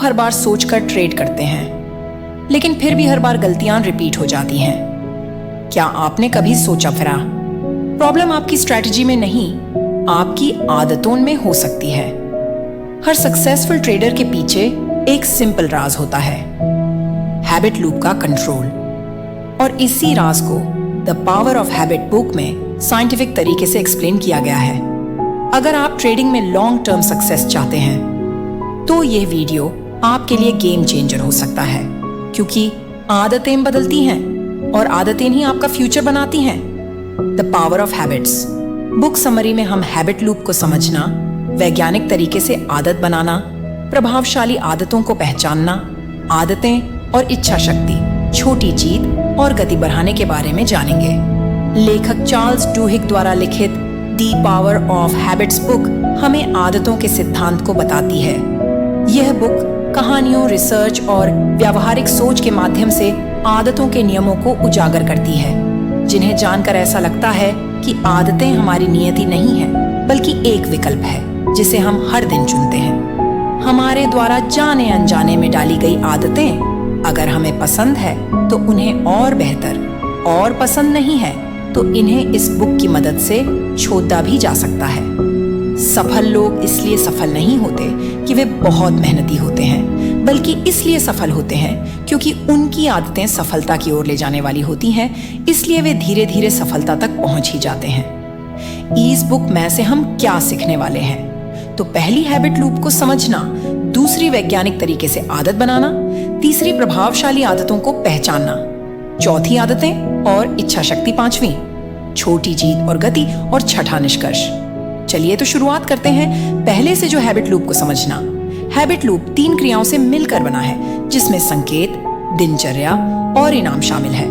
हर बार सोचकर ट्रेड करते हैं, लेकिन फिर भी हर बार गलतियां रिपीट हो जाती हैं। क्या आपने कभी सोचा फिरा, प्रॉब्लम आपकी स्ट्रैटेजी में नहीं, आपकी आदतों में हो सकती है। हर सक्सेसफुल ट्रेडर के पीछे एक सिंपल राज होता है, हैबिट लूप का कंट्रोल। और इसी राज को the power of habit book में साइंटिफिक तरीके से एक्सप्लेन किया गया है। अगर आप ट्रेडिंग में लॉन्ग टर्म सक्सेस चाहते हैं तो यह वीडियो आपके लिए गेम चेंजर हो सकता है, क्योंकि आदतें बदलती हैं और आदतें ही आपका फ्यूचर बनाती हैं। The power of habits book summary में हम हैबिट लूप को समझना, वैज्ञानिक तरीके से आदत बनाना, प्रभावशाली आदतों को पहचानना, आदतें और इच्छा शक्ति, छोटी जीत और गति बढ़ाने के बारे में जानेंगे। लेखक चार्ल्स डुहिग द्वारा लिखित the power of habits book हमें आदतों के सिद्धांत को बताती है। यह बुक कहानियों, रिसर्च और व्यावहारिक सोच के माध्यम से आदतों के नियमों को उजागर करती है, जिन्हें जानकर ऐसा लगता है कि आदतें हमारी नियति नहीं है, बल्कि एक विकल्प है जिसे हम हर दिन चुनते हैं। हमारे द्वारा जाने अनजाने में डाली गई आदतें अगर हमें पसंद है तो उन्हें और बेहतर, और पसंद नहीं है तो इन्हें इस बुक की मदद से छोड़ा भी जा सकता है। सफल लोग इसलिए सफल नहीं होते कि वे बहुत मेहनती होते हैं, बल्कि इसलिए सफल होते हैं क्योंकि उनकी आदतें सफलता की ओर ले जाने वाली होती हैं, इसलिए वे धीरे धीरे सफलता तक पहुंच ही जाते हैं। इस बुक में से हम क्या सीखने वाले हैं? तो पहली हैबिट लूप को समझना, दूसरी वैज्ञानिक तरीके से आदत बनाना, तीसरी प्रभावशाली आदतों को पहचानना, चौथी आदतें और इच्छा शक्ति पांचवी, छोटी जीत और गति, और छठा निष्कर्ष। चलिए तो शुरुआत करते हैं पहले से, जो हैबिट लूप को समझना। हैबिट लूप 3 क्रियाओं से मिलकर बना है, जिसमें संकेत, दिनचर्या और इनाम शामिल है।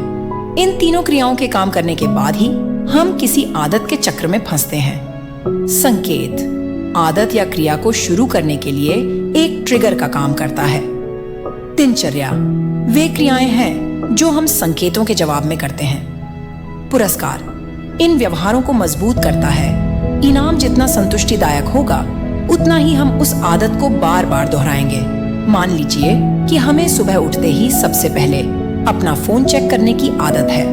इन तीनों क्रियाओं के काम करने के बाद ही हम किसी आदत के चक्र में फंसते हैं। संकेत आदत या क्रिया को शुरू करने के लिए एक ट्रिगर का काम करता है। दिनचर्या वे क्रियाएं हैं जो हम संकेतों के जवाब में करते हैं। पुरस्कार इन व्यवहारों को मजबूत करता है। इनाम जितना संतुष्टिदायक होगा, उतना ही हम उस आदत को बार बार दोहराएंगे। मान लीजिए कि हमें सुबह उठते ही सबसे पहले अपना फोन चेक करने की आदत है,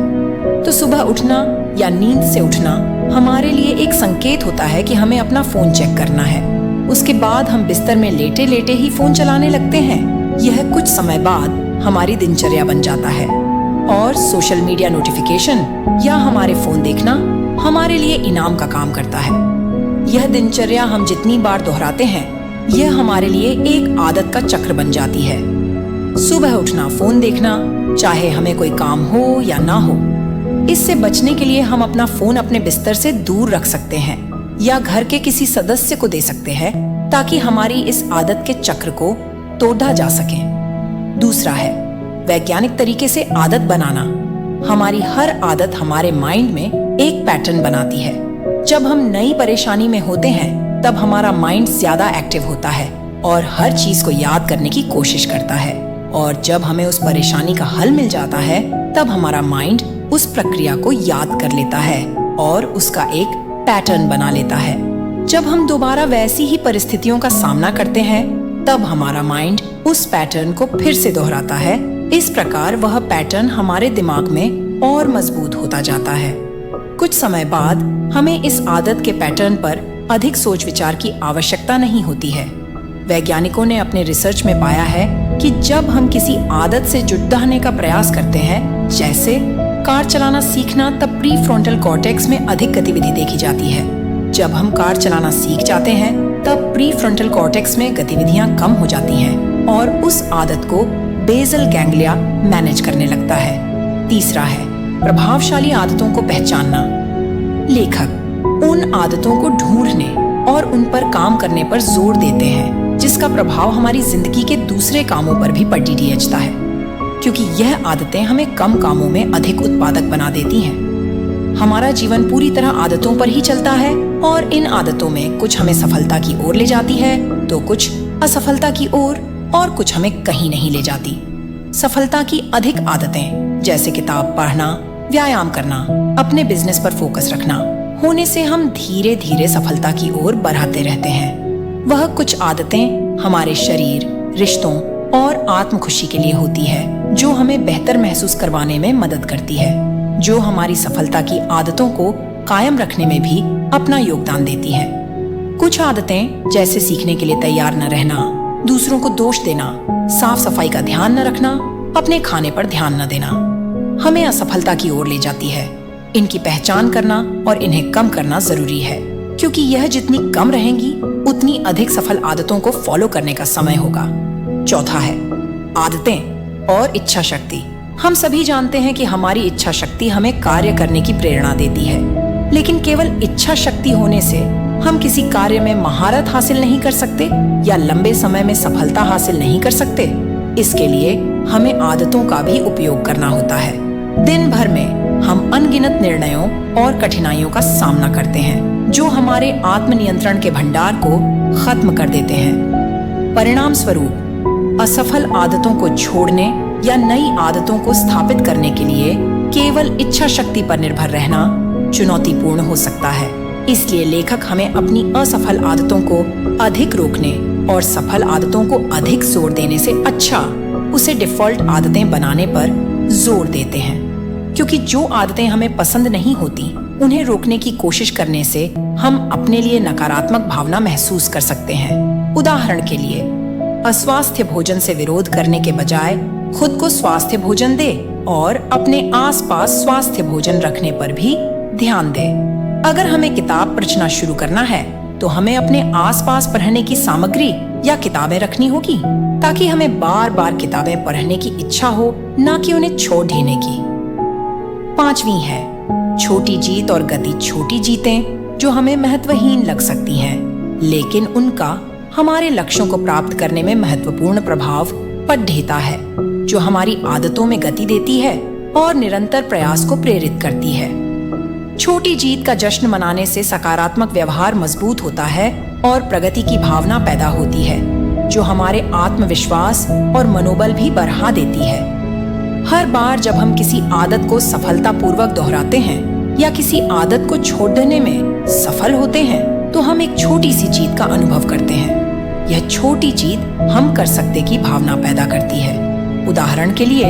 तो सुबह उठना या नींद से उठना हमारे लिए एक संकेत होता है कि हमें अपना फोन चेक करना है। उसके बाद हम बिस्तर में लेटे लेटे ही फोन चलाने लगते हैं। यह कुछ समय बाद हमारी दिनचर्या बन जाता है और सोशल मीडिया नोटिफिकेशन या हमारे फोन देखना हमारे लिए इनाम का काम करता है। यह दिनचर्या हम जितनी बार दोहराते हैं, यह हमारे लिए एक आदत का चक्र बन जाती है। सुबह उठना, फोन देखना, चाहे हमें कोई काम हो या ना हो। इससे बचने के लिए हम अपना फोन अपने बिस्तर से दूर रख सकते हैं या घर के किसी सदस्य को दे सकते हैं, ताकि हमारी इस आदत के चक्र को तोड़ा जा सके। दूसरा है वैज्ञानिक तरीके से आदत बनाना। हमारी हर आदत हमारे माइंड में एक पैटर्न बनाती है। जब हम नई परेशानी में होते हैं, तब हमारा माइंड ज्यादा एक्टिव होता है और हर चीज को याद करने की कोशिश करता है, और जब हमें उस परेशानी का हल मिल जाता है, तब हमारा माइंड उस प्रक्रिया को याद कर लेता है और उसका एक पैटर्न बना लेता है। जब हम दोबारा वैसी ही परिस्थितियों का सामना करते हैं, तब हमारा माइंड उस पैटर्न को फिर से दोहराता है। इस प्रकार वह पैटर्न हमारे दिमाग में और मजबूत होता जाता है। कुछ समय बाद हमें इस आदत के पैटर्न पर अधिक सोच विचार की आवश्यकता नहीं होती है। वैज्ञानिकों ने अपने रिसर्च में पाया है कि जब हम किसी आदत से जुड़ने का प्रयास करते हैं, जैसे कार चलाना सीखना, तब प्री फ्रंटल कॉर्टेक्स में अधिक गतिविधि देखी जाती है। जब हम कार चलाना सीख जाते हैं, तब प्री फ्रंटल कॉर्टेक्स में गतिविधियां कम हो जाती हैं और उस आदत को बेसल गैंग्लिया मैनेज करने लगता है। तीसरा है प्रभावशाली आदतों को पहचानना। लेखक उन आदतों को ढूंढने और उन पर काम करने पर जोर देते हैं जिसका प्रभाव हमारी जिंदगी के दूसरे कामों पर भी पड़ता है, क्योंकि यह आदतें हमें कम कामों में अधिक उत्पादक बना देती हैं। हमारा जीवन पूरी तरह आदतों पर ही चलता है और इन आदतों में कुछ हमें सफलता की ओर ले जाती है तो कुछ असफलता की ओर, और कुछ हमें कहीं नहीं ले जाती। सफलता की अधिक आदतें जैसे किताब पढ़ना, व्यायाम करना, अपने बिजनेस पर फोकस रखना होने से हम धीरे धीरे सफलता की ओर बढ़ाते रहते हैं। वह कुछ आदतें हमारे शरीर, रिश्तों और आत्म खुशी के लिए होती है, जो हमें बेहतर महसूस करवाने में मदद करती है, जो हमारी सफलता की आदतों को कायम रखने में भी अपना योगदान देती है। कुछ आदतें जैसे सीखने के लिए तैयार न रहना, दूसरों को दोष देना, साफ सफाई का ध्यान न रखना, अपने खाने पर ध्यान न देना, हमें असफलता की ओर ले जाती है। इनकी पहचान करना और इन्हें कम करना जरूरी है, क्योंकि यह जितनी कम रहेंगी उतनी अधिक सफल आदतों को फॉलो करने का समय होगा। चौथा है आदतें और इच्छा शक्ति। हम सभी जानते हैं कि हमारी इच्छा शक्ति हमें कार्य करने की प्रेरणा देती है, लेकिन केवल इच्छा शक्ति होने से हम किसी कार्य में महारत हासिल नहीं कर सकते या लंबे समय में सफलता हासिल नहीं कर सकते। इसके लिए हमें आदतों का भी उपयोग करना होता है। दिन भर में हम अनगिनत निर्णयों और कठिनाइयों का सामना करते हैं, जो हमारे आत्मनियंत्रण के भंडार को खत्म कर देते हैं। परिणाम स्वरूप असफल आदतों को छोड़ने या नई आदतों को स्थापित करने के लिए केवल इच्छा शक्ति पर निर्भर रहना चुनौतीपूर्ण हो सकता है। इसलिए लेखक हमें अपनी असफल आदतों को अधिक रोकने और सफल आदतों को अधिक जोर देने से अच्छा उसे डिफॉल्ट आदतें बनाने पर जोर देते हैं, क्योंकि जो आदतें हमें पसंद नहीं होती उन्हें रोकने की कोशिश करने से हम अपने लिए नकारात्मक भावना महसूस कर सकते हैं। उदाहरण के लिए, अस्वास्थ्य भोजन से विरोध करने के बजाय खुद को स्वास्थ्य भोजन दे और अपने आसपास स्वास्थ्य भोजन रखने पर भी ध्यान दे। अगर हमें किताब पढ़ना शुरू करना है तो हमें अपने आसपास पढ़ने की सामग्री या किताबें रखनी होगी, ताकि हमें बार बार किताबें पढ़ने की इच्छा हो, ना कि उन्हें छोड़ देने की। पांचवी है छोटी जीत और गति। छोटी जीतें जो हमें महत्वहीन लग सकती हैं, लेकिन उनका हमारे लक्ष्यों को प्राप्त करने में महत्वपूर्ण प्रभाव पढ़ता है, जो हमारी आदतों में गति देती है और निरंतर प्रयास को प्रेरित करती है। छोटी जीत का जश्न मनाने से सकारात्मक व्यवहार मजबूत होता है और प्रगति की भावना पैदा होती है, जो हमारे आत्मविश्वास और मनोबल भी बढ़ा देती है। हर बार जब हम किसी आदत को सफलतापूर्वक दोहराते हैं या किसी आदत को छोड़ देने में सफल होते हैं, तो हम एक छोटी सी जीत का अनुभव करते हैं। यह छोटी जीत हम कर सकते की भावना पैदा करती है। उदाहरण के लिए,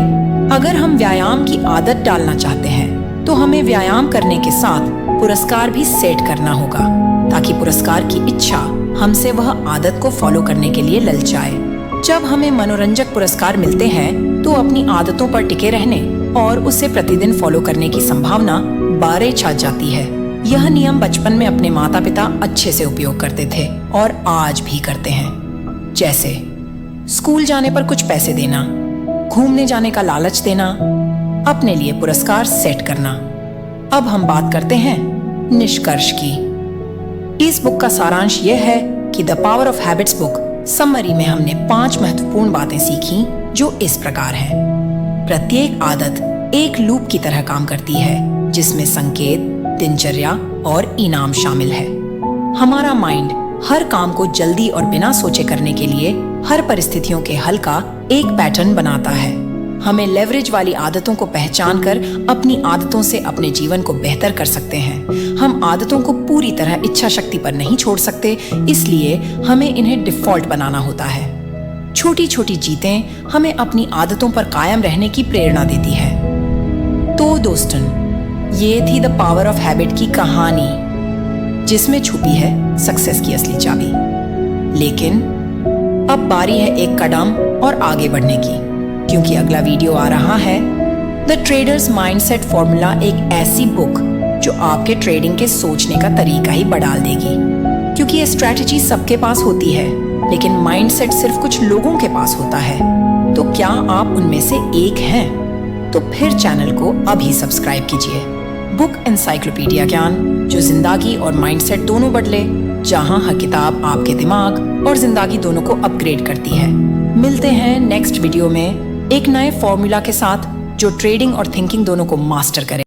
अगर हम व्यायाम की आदत डालना चाहते हैं तो हमें व्यायाम करने के साथ पुरस्कार भी सेट करना होगा, ताकि पुरस्कार की इच्छा हमसे वह आदत को फॉलो करने के लिए ललचाए। जब हमें मनोरंजक पुरस्कार मिलते हैं तो अपनी आदतों पर टिके रहने और उसे प्रतिदिन फॉलो करने की संभावना बारे छा जाती है। यह नियम बचपन में अपने माता पिता अच्छे से उपयोग करते थे और आज भी करते हैं। जैसे स्कूल जाने पर कुछ पैसे देना, घूमने जाने का लालच देना, अपने लिए पुरस्कार सेट करना। अब हम बात करते हैं निष्कर्ष की। इस बुक का सारांश यह है कि the power of habits book summary में हमने 5 महत्वपूर्ण बातें सीखी, जो इस प्रकार हैं। प्रत्येक आदत एक लूप की तरह काम करती है, जिसमें संकेत, दिनचर्या और इनाम शामिल है। हमारा माइंड हर काम को जल्दी और बिना सोचे करने के लिए हर परिस्थितियों के हल का एक पैटर्न बनाता है। हमें लेवरेज वाली आदतों को पहचान कर अपनी आदतों से अपने जीवन को बेहतर कर सकते हैं। हम आदतों को पूरी तरह इच्छा शक्ति पर नहीं छोड़ सकते, इसलिए हमें इन्हें डिफॉल्ट बनाना होता है। छोटी छोटी जीतें हमें अपनी आदतों पर कायम रहने की प्रेरणा देती है। तो दोस्तों, ये थी द पावर ऑफ हैबिट की कहानी, जिसमें छुपी है सक्सेस की असली चाबी। लेकिन अब बारी है एक कदम और आगे बढ़ने की, क्योंकि अगला वीडियो आ रहा है द ट्रेडर्स माइंडसेट फॉर्मूला, एक ऐसी बुक जो आपके ट्रेडिंग के सोचने का तरीका ही बदल देगी। क्योंकि ये स्ट्रैटेजी सबके पास होती है, लेकिन माइंडसेट सिर्फ कुछ लोगों के पास होता है। तो क्या आप उनमें से एक हैं? तो फिर चैनल को अभी सब्सक्राइब कीजिए। बुक एनसाइक्लोपीडिया ज्ञान, जो जिंदगी और माइंडसेट दोनों बदले, जहां हर किताब आपके दिमाग और जिंदगी दोनों को अपग्रेड करती है। मिलते हैं नेक्स्ट वीडियो में एक नए फॉर्मूला के साथ, जो ट्रेडिंग और थिंकिंग दोनों को मास्टर करे।